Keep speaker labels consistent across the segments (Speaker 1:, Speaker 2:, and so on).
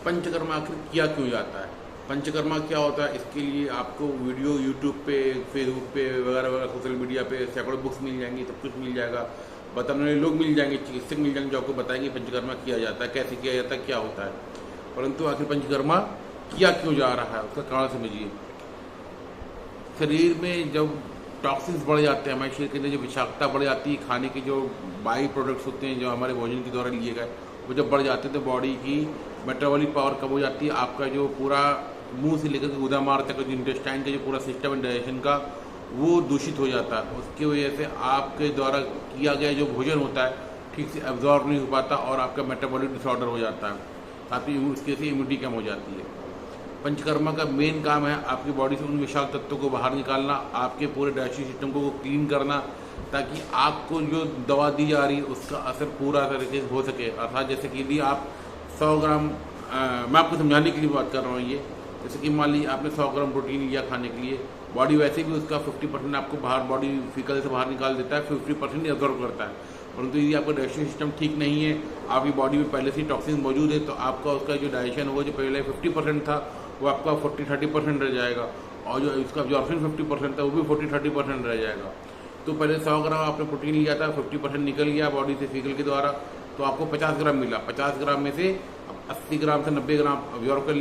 Speaker 1: पंचकर्मा आखिर किया क्यों जाता है? पंचकर्मा क्या होता है, इसके लिए आपको वीडियो यूट्यूब पे, फेसबुक पे वगैरह वगैरह सोशल मीडिया पे सैकड़ों बुक्स मिल जाएंगी, सब कुछ मिल जाएगा, बताने वाले लोग मिल जाएंगे, चिकित्सक मिल जाएंगे जो आपको बताएंगे पंचकर्मा किया जाता है, कैसे किया जाता है, क्या होता है। परंतु आखिर पंचकर्मा किया क्यों जा रहा है, उसका कारण समझिए। शरीर में जब टॉक्सिन्स बढ़ जाते हैं, हमारे शरीर के अंदर जो विषाक्तता बढ़ जाती है, खाने के जो बाई प्रोडक्ट्स होते हैं जो हमारे भोजन के द्वारा लिए गए, वो जब बढ़ जाते हैं तो बॉडी की मेटाबॉलिक पावर कम हो जाती है। आपका जो पूरा मुंह से लेकर के गुदामार तक जो इंटेस्टाइन का जो पूरा सिस्टम है डाइजेशन का, वो दूषित हो जाता है। उसकी वजह से आपके द्वारा किया गया जो भोजन होता है ठीक से एब्जॉर्ब नहीं हो पाता और आपका मेटाबॉलिक डिसऑर्डर हो जाता है, साथ ही उसके से इम्यूनिटी कम हो जाती है। पंचकर्मा का मेन काम है आपकी बॉडी से उन विषाक्त तत्वों को बाहर निकालना, आपके पूरे डाइजेस्टिव सिस्टम को क्लीन करना, ताकि आपको जो दवा दी जा रही है उसका असर पूरा तरीके से हो सके। अर्थात जैसे कि यदि आप 100 ग्राम मैं आपको समझाने के लिए बात कर रहा हूँ ये, जैसे कि मान लीजिए आपने 100 ग्राम प्रोटीन लिया खाने के लिए, बॉडी वैसे भी उसका 50% आपको बाहर बॉडी फीकल से बाहर निकाल देता है, 50% एब्जॉर्व करता है। परंतु यदि आपका डाइजेस्टिव सिस्टम ठीक नहीं है, आपकी बॉडी में पहले से टॉक्सिन मौजूद है, तो आपका उसका जो डाइजेशन होगा जो पहले 50% था वो आपका 40-30% रह जाएगा, और जो इसका अब्जॉर्प्शन 50% था वो भी 40-30% रह जाएगा। तो पहले 100 ग्राम आपने प्रोटीन लिया था, 50% निकल गया बॉडी से फीकल के द्वारा, तो आपको 50 ग्राम मिला। 50 ग्राम में से 80 ग्राम से 90 ग्राम अब्जॉर्व कर,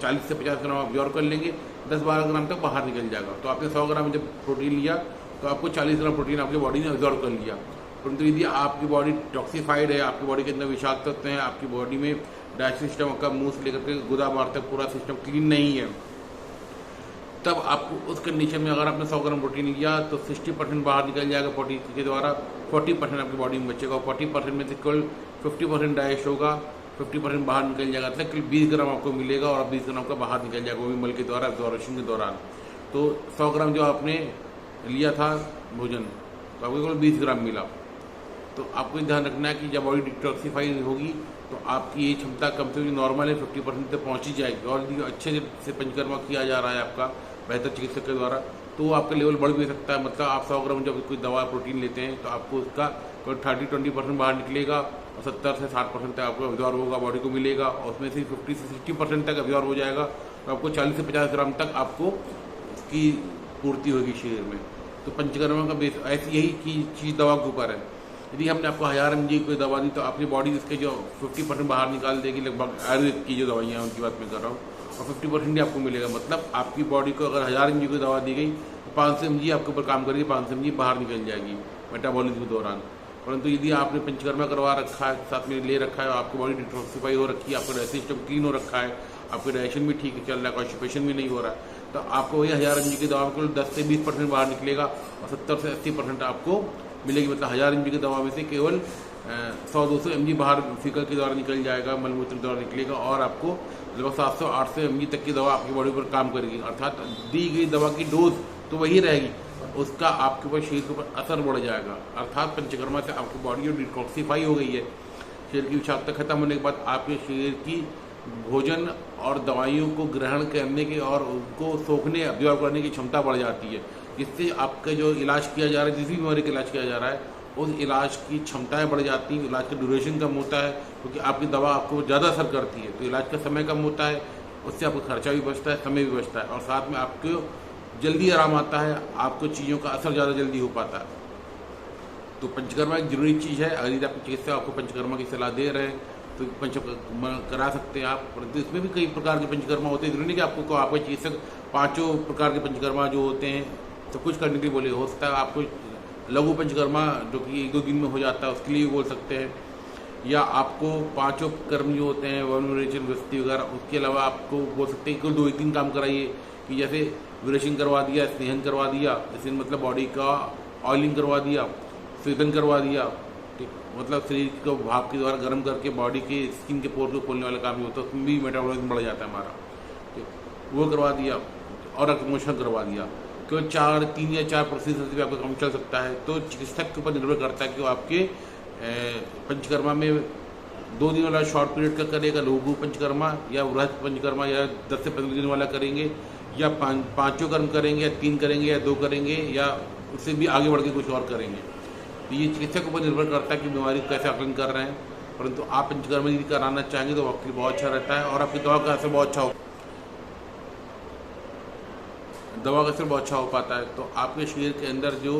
Speaker 1: 40 से 50 ग्राम अब्जॉर्व कर लेंगे, 10-12 ग्राम तक बाहर निकल जाएगा। तो आपने 100 ग्राम जब प्रोटीन लिया तो आपको 40 ग्राम प्रोटीन आपकी बॉडी ने अब्जॉर्व कर लिया। परंतु यदि आपकी बॉडी टॉक्सीफाइड है, आपकी बॉडी के अंदर विषाक्त तत्व हैं, आपकी बॉडी में डाइजेस्टिव सिस्टम का मुंह से लेकर के गुदामार तक पूरा सिस्टम क्लीन नहीं है, तब आपको उस कंडीशन में अगर आपने 100 ग्राम प्रोटीन लिया तो 60% बाहर निकल जाएगा बॉडी के द्वारा, 40% आपकी बॉडी में बचेगा, 40% में से केवल 50% डाइजेस्ट होगा, 50% बाहर निकल जाएगा, मतलब केवल 20 ग्राम आपको मिलेगा और 20 ग्राम का बाहर निकल जाएगा, वो भी मल के द्वारा एब्जॉर्प्शन के दौरान। तो 100 ग्राम जो आपने लिया था भोजन, तो आपको केवल 20 ग्राम मिला। तो आपको ध्यान रखना है कि जब बॉडी डिटॉक्सीफाई होगी तो आपकी ये क्षमता कम से कम नॉर्मल है 50% तक पहुँच ही जाएगी। और यदि अच्छे से पंचकर्मा किया जा रहा है आपका बेहतर चिकित्सक के द्वारा, तो आपका लेवल बढ़ भी सकता है। मतलब आप 100 ग्राम जब कोई दवा प्रोटीन लेते हैं तो आपको उसका 30-20% बाहर निकलेगा और 70 से 60% तक आपको अब्जॉर्व होगा, बॉडी को मिलेगा, और उसमें से 50 से 60% तक अब्जॉर्व हो जाएगा, तो आपको 40 से 50 ग्राम तक आपको उसकी पूर्ति होगी शरीर में। तो पंचकर्मा का बेस ऐसी यही चीज़ दवा के ऊपर है। यदि हमने आपको 1000 mg कोई दवा दी तो आपकी बॉडी इसके जो 50% बाहर निकाल देगी, लगभग आयुर्वेद की जो दवाइयाँ उनकी बात मैं कर रहा हूँ, और 50% ही आपको मिलेगा। मतलब आपकी बॉडी को अगर 1000 mg की दवा दी गई तो 500 mg आपके ऊपर काम करेगी, 500 mg बाहर निकल जाएगी मेटाबॉलिज्म के दौरान। परंतु यदि आपने पंचकर्मा करवा रखा है, साथ में ले रखा है, आपकी बॉडी डिटॉक्सीफाई हो रखी है, आपका डाइजेस्टिव सिस्टम क्लीन हो रखा है, आपका डाइजेशन भी ठीक चल रहा है, कॉन्स्टिपेशन भी नहीं हो रहा है, तो आपको वही 1000 mg की दवा को 10 से 20% बाहर निकलेगा और 70 से 80% आपको मिलेगी। मतलब 1000 mg की दवा में से केवल 100-200 mg बाहर फीकल के द्वारा निकल जाएगा, मलमूत्र के द्वारा निकलेगा, और आपको लगभग 700-800 mg तक की दवा आपकी बॉडी पर काम करेगी। अर्थात दी गई दवा की डोज तो वही रहेगी, उसका आपके ऊपर शरीर के ऊपर असर बढ़ जाएगा। अर्थात पंचकर्मा से आपकी बॉडी जो डिटॉक्सीफाई हो गई है, शरीर की विषाक्तता खत्म होने के बाद आपके शरीर की भोजन और दवाइयों को ग्रहण करने की और उनको सोखने अब्जॉर्व करने की क्षमता बढ़ जाती है, जिससे आपका जो इलाज किया जा रहा है, जिस भी बीमारी का इलाज किया जा रहा है, उस इलाज की क्षमताएं बढ़ जाती हैं, इलाज का ड्यूरेशन कम होता है, क्योंकि आपकी दवा आपको ज़्यादा असर करती है, तो इलाज का समय कम होता है, उससे आपका खर्चा भी बचता है, समय भी बचता है, और साथ में आपको जल्दी आराम आता है, आपको चीज़ों का असर ज़्यादा जल्दी हो पाता है। तो पंचकर्मा एक जरूरी चीज़ है। अगर यदि आपके चिकित्सक आपको पंचकर्मा की सलाह दे रहे हैं तो पंचकर्मा करा सकते हैं आप। परंतु इसमें भी कई प्रकार के पंचकर्मा होते हैं, जरूरी नहीं कि आपको आपका चिकित्सक 5 प्रकार के पंचकर्मा जो होते हैं तो कुछ करने के लिए बोले। हो सकता है आपको लघु पंचकर्मा जो कि 1-2 दिन में हो जाता है उसके लिए भी बोल सकते हैं, या आपको 5 कर्म जो होते हैं वन विरेचन वृष्टि वगैरह, उसके अलावा आपको बोल सकते हैं कि 2-3 काम कराइए, कि जैसे विरेचन करवा दिया, स्नेहन करवा दिया, जैसे मतलब बॉडी का ऑयलिंग करवा दिया, स्वेदन करवा दिया, ठीक, मतलब शरीर को भाप के द्वारा गर्म करके बॉडी के स्किन के पोर को खोलने वाला काम भी होता है, उसमें भी मेटाबॉलिज्म बढ़ जाता है हमारा, ठीक, वो करवा दिया, और अकुमुलेशन करवा दिया। केवल 3 या 4 प्रोसीजर से भी आपका काम चल सकता है। तो चिकित्सक के ऊपर निर्भर करता है कि वो आपके पंचकर्मा में 2 दिन वाला शॉर्ट पीरियड का करेगा लघु पंचकर्मा, या वृहद पंचकर्मा, या 10 से 15 दिन वाला करेंगे, या 5 कर्म करेंगे, या 3 करेंगे, या 2 करेंगे, या उससे भी आगे बढ़ के कुछ और करेंगे। तो ये चिकित्सक के ऊपर निर्भर करता है कि बीमारी को कैसे आकलन कर रहे हैं। परंतु आप पंचकर्मा यदि कराना चाहेंगे तो आपके लिए बहुत अच्छा रहता है और आपकी दवा का असर बहुत अच्छा हो पाता है। तो आपके शरीर के अंदर जो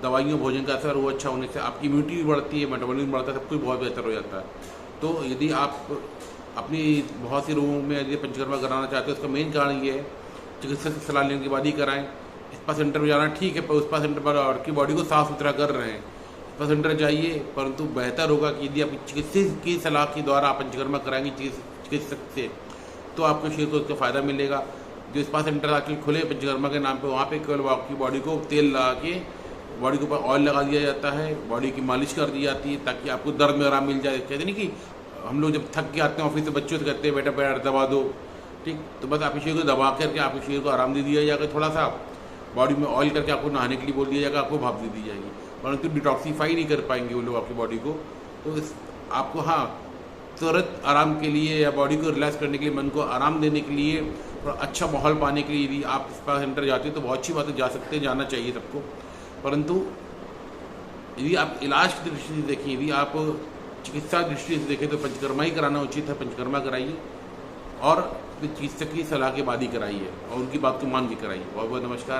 Speaker 1: दवाइयों भोजन का असर वो अच्छा होने से आपकी इम्यूनिटी भी बढ़ती है, मेटाबॉलिज्म बढ़ता है, सब कुछ बहुत बेहतर हो जाता है। तो यदि आप अपनी बहुत सी रोगों में यदि पंचकर्मा कराना चाहते हो, उसका मेन कारण ये है चिकित्सक की सलाह लेने के बाद ही कराएं। स्पा सेंटर में जाना ठीक है, पर स्पा सेंटर पर आपकी बॉडी को साफ सुथरा कर रहे हैं, स्पा सेंटर जाइए, परंतु बेहतर होगा कि यदि आप चिकित्सक की सलाह के द्वारा आप पंचकर्मा कराएंगे चिकित्सक से, तो आपके शरीर को उसका फ़ायदा मिलेगा। जो स्पा सेंटर आजकल खुले पंचकर्मा के नाम पे, वहाँ पे केवल आपकी बॉडी को तेल लगा के बॉडी के ऊपर ऑयल लगा दिया जाता है, बॉडी की मालिश कर दी जाती है ताकि आपको दर्द में आराम मिल जाए। कहते नहीं कि हम लोग जब थक के आते हैं ऑफिस से, बच्चों से कहते हैं बेटा पैर दबा दो, ठीक, तो बस आपके शरीर को दबा करके आपके शरीर को आराम दे दिया जाएगा, थोड़ा सा बॉडी में ऑयल करके आपको नहाने के लिए बोल दिया जाएगा, आपको भाप दे दी जाएगी, परंतु डिटॉक्सीफाई नहीं कर पाएंगे वो लोग आपकी बॉडी को। तो आपको हाँ तुरंत आराम के लिए या बॉडी को रिलैक्स करने के लिए, मन को आराम देने के लिए और अच्छा माहौल पाने के लिए यदि आप स्पा सेंटर जाते हैं तो बहुत अच्छी बात है, जा सकते हैं, जाना चाहिए सबको। परंतु यदि आप इलाज की दृष्टि से देखें, यदि आप चिकित्सा दृष्टि से देखें तो पंचकर्मा ही कराना उचित है। पंचकर्मा कराइए और चिकित्सक की सलाह के बाद ही कराइए और उनकी बात को मान के कराइए। बहुत बहुत नमस्कार।